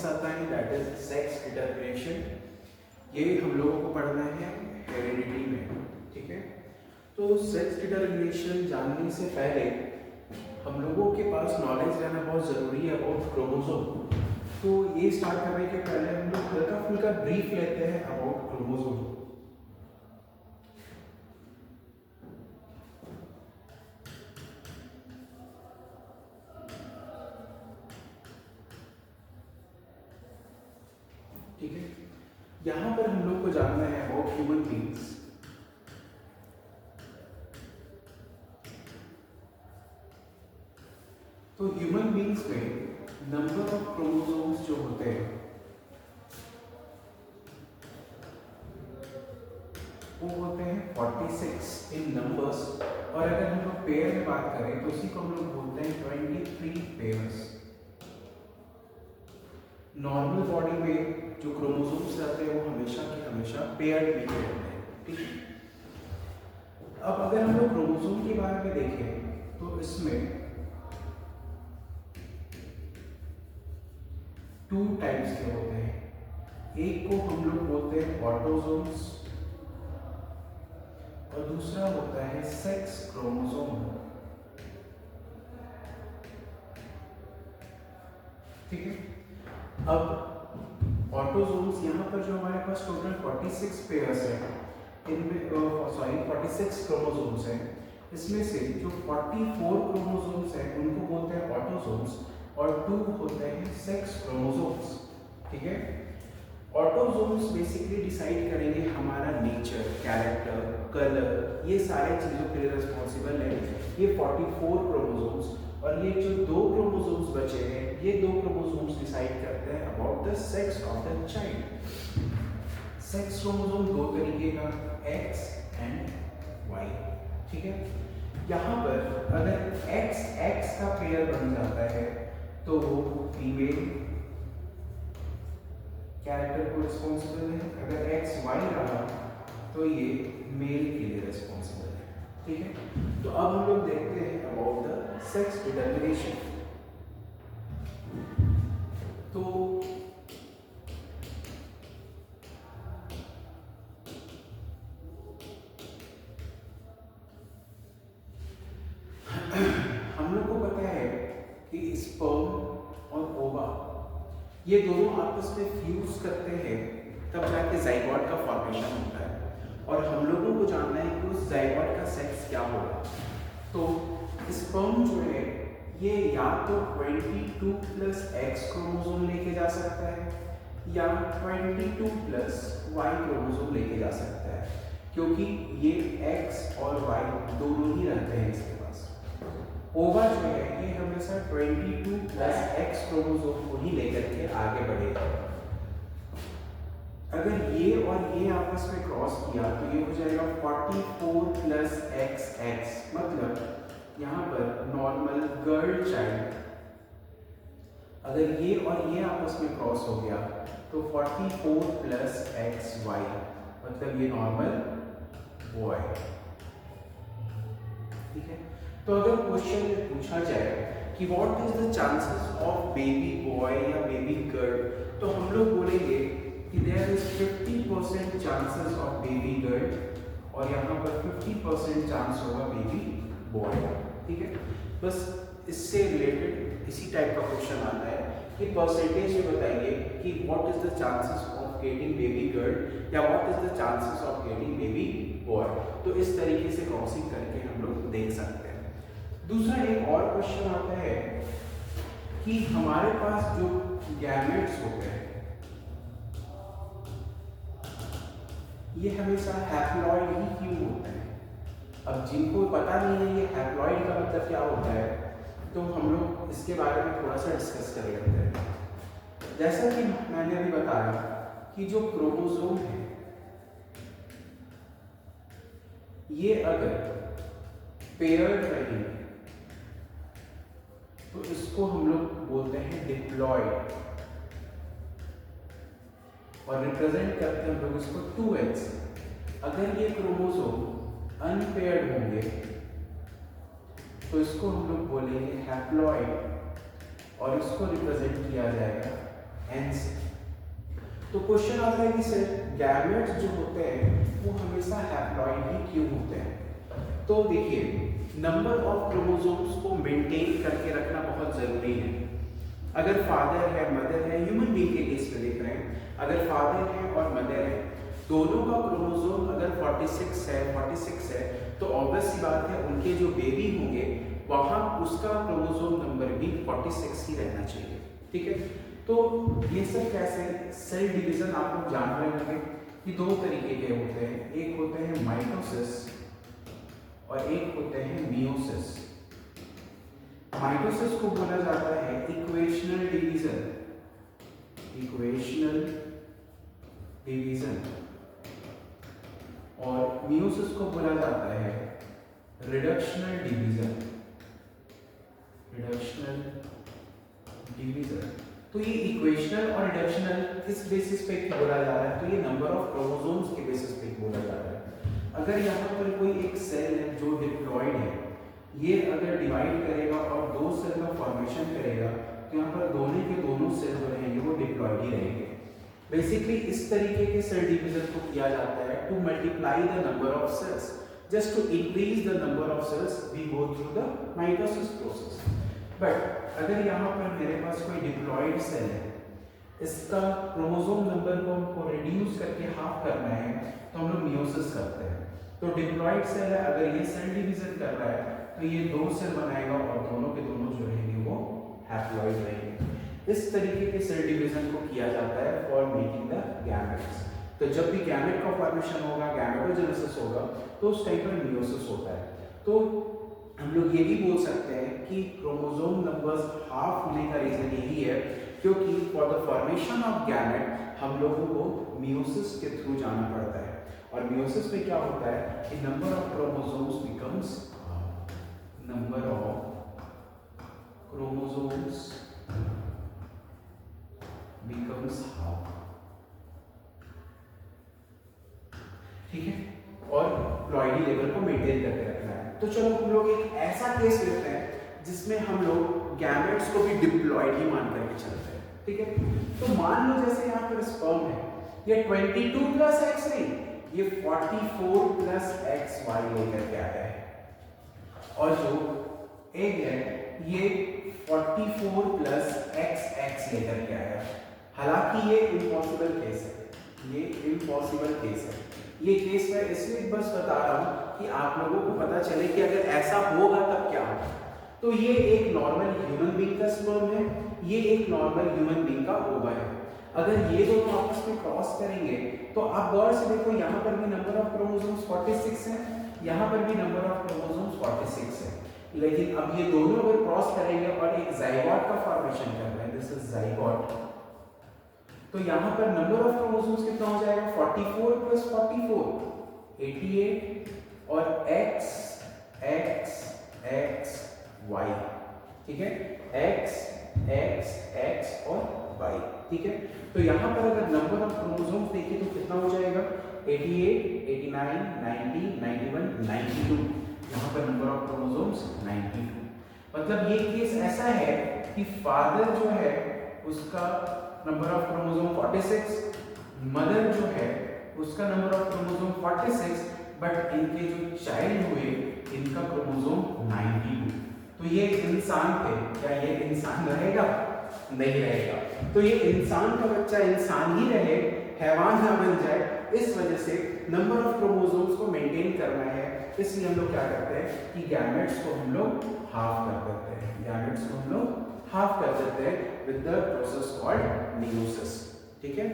Next आता है that is sex determination. ये हम लोगों को पढ़ना है हेरिडिटी में, ठीक है। तो सेक्स डिटरमिनेशन जानने से पहले हम लोगों के पास नॉलेज रहना बहुत ज़रूरी है अबाउट क्रोमोसोम। तो ये स्टार्ट करने के पहले हम लोग हल्का फुल्का ब्रीफ लेते हैं अबाउट क्रोमोसोम। ठीक है, यहाँ पर हम लोग को जानना है अबाउट ह्यूमन बींग्स। तो ह्यूमन बींग्स में नंबर ऑफ क्रोमोसोम्स जो होते हैं वो होते हैं 46 इन नंबर्स। और अगर हम लोग पेयर में बात करें तो उसी को हम लोग बोलते हैं 23 पेयर्स। नॉर्मल बॉडी में जो क्रोमोसोम्स रहते हैं वो हमेशा की हमेशा पेयर्ड भी रहते हैं, ठीक है। अब अगर हम लोग क्रोमोसोम के बारे में देखें तो इसमें 2 टाइप्स के होते हैं। एक को हम लोग बोलते हैं ऑटोसोम्स और दूसरा होता है सेक्स क्रोमोसोम, ठीक है। अब ऑटोसोम्स यहाँ पर जो हमारे पास टोटल 46 पेयर्स हैं, इनमें 46 क्रोमोसोम्स हैं। इसमें से जो 44 क्रोमोसोम्स हैं उनको बोलते हैं ऑटोसोम्स और 2 होते हैं सेक्स क्रोमोसोम्स, ठीक है। ऑटोसोम्स बेसिकली डिसाइड करेंगे हमारा नेचर, कैरेक्टर, कलर, ये सारे चीज़ों के लिए रिस्पॉन्सिबल है ये 44 क्रोमोसोम्स। और ये जो 2 क्रोमोसोम्स बचे हैं, ये 2 क्रोमोसोम्स डिसाइड करते हैं about the sex of the child. Sex chromosome 2 तरीके का, X एंड Y, ठीक है। यहाँ पर अगर X का पेयर बन जाता है तो वो फीमेल कैरेक्टर को रिस्पॉन्सिबल है, अगर XY रहा तो ये मेल के लिए रिस्पॉन्सिबल है, ठीक है। तो अब हम लोग देखते हैं अबाउट द सेक्स डिटरमिनेशन। तो हम लोग को पता है कि स्पर्म और ओवा ये दोनों आपस में फ्यूज करते हैं तब जाके जाइगोट का फॉर्मेशन होता है। और हम लोगों को जानना है कि उस जाइगोट का सेक्स क्या होगा। तो स्पर्म जो है ये या तो 22 प्लस X क्रोमोसोम लेके जा सकता है या 22 प्लस Y क्रोमोसोम लेके जा सकता है, क्योंकि ये X और Y दोनों ही रहते हैं इसके पास। ओवा जो है ये हमेशा 22 प्लस X क्रोमोसोम को ही लेकर के आगे बढ़ेगा। अगर ये और ये आपस में क्रॉस किया तो ये हो जाएगा 44 प्लस XX, मतलब यहाँ पर नॉर्मल गर्ल चाइल्ड। अगर ये और ये आपस में क्रॉस हो गया तो 44 प्लस XY, मतलब ये नॉर्मल बॉय, ठीक है। तो अगर क्वेश्चन में पूछा जाए कि what is the chances of baby boy या बेबी गर्ल, तो हम लोग बोलेंगे कि there is 50% chances of baby girl और यहाँ पर 50% चांस होगा बेबी बॉय, ठीक है। बस इससे रिलेटेड इसी टाइप का क्वेश्चन आता है कि परसेंटेज में बताइए कि what is the chances of getting baby girl या what is the chances of getting baby boy. तो इस तरीके से क्रॉसिंग करके हम लोग देख सकते हैं। दूसरा एक और क्वेश्चन आता है कि हमारे पास जो गैमेट्स होते हैं ये हमेशा हैप्लॉइड ही क्यों होते हैं। अब जिनको पता नहीं है ये हैप्लॉइड का मतलब क्या होता है, तो हम लोग इसके बारे में थोड़ा सा डिस्कस कर लेते हैं। जैसा कि मैंने अभी बताया कि जो क्रोमोसोम है ये अगर पेयर्ड रहेंगे तो इसको हम लोग बोलते हैं डिप्लॉयड और रिप्रेजेंट करते हैं हम लोग इसको 2x। अगर ये क्रोमोसोम अनपेयर्ड होंगे तो इसको हम लोग बोलेंगे हैप्लॉइड और इसको रिप्रेजेंट किया जाएगा एन से। तो क्वेश्चन आता है कि सर गैमेट्स जो होते हैं वो हमेशा हैप्लॉइड ही क्यों होते हैं? तो देखिए, नंबर ऑफ क्रोमोसोम्स को मेंटेन करके रखना बहुत जरूरी है। अगर फादर है, मदर है, ह्यूमन बीइंग के केस में देख रहे हैं, अगर फादर है और मदर है, दोनों का क्रोमोसोम अगर 46 है, तो ऑब्वियस सी बात है उनके जो बेबी होंगे वहां उसका क्रोमोसोम नंबर भी 46 ही रहना चाहिए। ठीक है, तो ये सब कैसे सेल डिवीजन आप लोग जान रहे होंगे कि दो तरीके के होते हैं, एक होते हैं माइटोसिस और एक होते हैं मियोसिस। माइटोसिस को बोला जाता है इक्वेशनल डिवीजन, और मियोसिस को बोला जाता है रिडक्शनल डिवीजन। तो ये इक्वेशनल और रिडक्शनल किस बेसिस पे बोला जा रहा है? तो ये नंबर ऑफ क्रोमोसोम्स के बेसिस पे बोला जा रहा है। अगर यहाँ पर कोई एक सेल है जो डिप्लॉयड है, ये अगर डिवाइड करेगा और दो सेल का फॉर्मेशन करेगा, तो यहाँ पर दोनों के दोनों सेल जो रहेंगे वो डिप्लॉयड ही रहेंगे। बेसिकली इस तरीके के सेल डिवीजन को किया जाता है to multiply the number of cells. Just to increase the number of cells we go through the mitosis process. But अगर यहाँ पर मेरे पास कोई डिप्लॉयड सेल है, इसका क्रोमोसोम नंबर को हमको रिड्यूस करके हाफ करना है, तो हम लोग मियोसिस करते हैं। तो डिप्लॉयड सेल है, अगर ये सेल डिवीजन कर रहा है तो ये दो सेल बनाएगा और दोनों के दोनों जो रहेंगे वो हैप्लॉइड रहेंगे। इस तरीके के सेल डिवीजन को किया जाता है फॉर मेकिंग द गैमेट्स। तो जब भी गैमेट का फॉर्मेशन होगा, गैमेटोजेनेसिस होगा, तो उस टाइम पर मियोसिस होता है। तो हम लोग ये भी बोल सकते हैं कि क्रोमोसोम नंबर्स हाफ होने का रीजन यही है क्योंकि for the formation of gamete हम लोगों को मियोसिस के थ्रू जाना पड़ता है। और मियोसिस में क्या होता है कि number of chromosomes becomes half. ठीक है, और प्लॉइडी लेवल को मेंटेन करके रखना है। तो चलो हम लोग एक ऐसा केस लेते हैं जिसमें हम लोग गैमेट्स को भी डिप्लॉइड ही मान करके चलते हैं। ठीक है, तो मान लो जैसे यहाँ पर स्पर्म है, ये 22 प्लस एक्स नहीं, ये 44 प्लस एक्स वाई लेकर के आया है, और जो एग है ये 44 प्लस एक्स एक्स लेकर के आया है। हालांकि ये इम्पॉसिबल केस है, ये केस मैं इसलिए बस बता रहा हूं कि आप लोगों को पता चले कि अगर ऐसा होगा तब क्या होगा। तो ये एक नॉर्मल ह्यूमन बीइंग का स्पर्म है, ये एक नॉर्मल ह्यूमन बीइंग का ओवा है। अगर ये दोनों आपस में क्रॉस करेंगे तो आप गौर से देखो, यहाँ पर भी नंबर ऑफ क्रोमोसोम्स 46 है, यहाँ पर भी नंबर ऑफ क्रोमोसोम्स 46 है। लेकिन अब ये दोनों अगर क्रॉस करेंगे और एक जाइगोट का फॉर्मेशन कर रहे हैं, दिस इज जाइगोट, तो यहाँ पर नंबर ऑफ क्रोमोसोम्स कितना हो जाएगा? 44 प्लस 44 88, और x x x y। ठीक है, x x x और y। ठीक है, तो यहाँ पर अगर नंबर ऑफ क्रोमोसोम्स देखें तो कितना हो जाएगा? 88 89 90 91 92। यहाँ पर नंबर ऑफ क्रोमोसोम्स 92। मतलब ये केस ऐसा है कि फादर जो है उसका नंबर ऑफ क्रोमोसोम 46, मदर जो है उसका नंबर ऑफ क्रोमोसोम 46, बट इनके जो चाइल्ड हुए इनका क्रोमोसोम 92। तो ये इंसान थे, क्या ये इंसान रहेगा? नहीं रहेगा। तो ये इंसान का बच्चा इंसान ही रहे, हैवान ना बन जाए, इस वजह से नंबर ऑफ क्रोमोसोम्स को मेंटेन करना है। इसलिए हम लोग क्या करते हैं कि गैमेट्स को हम लोग हाफ कर देते हैं, गैमेट्स को हम लोग हाफ कर देते हैं with the process called meiosis. ठीक है।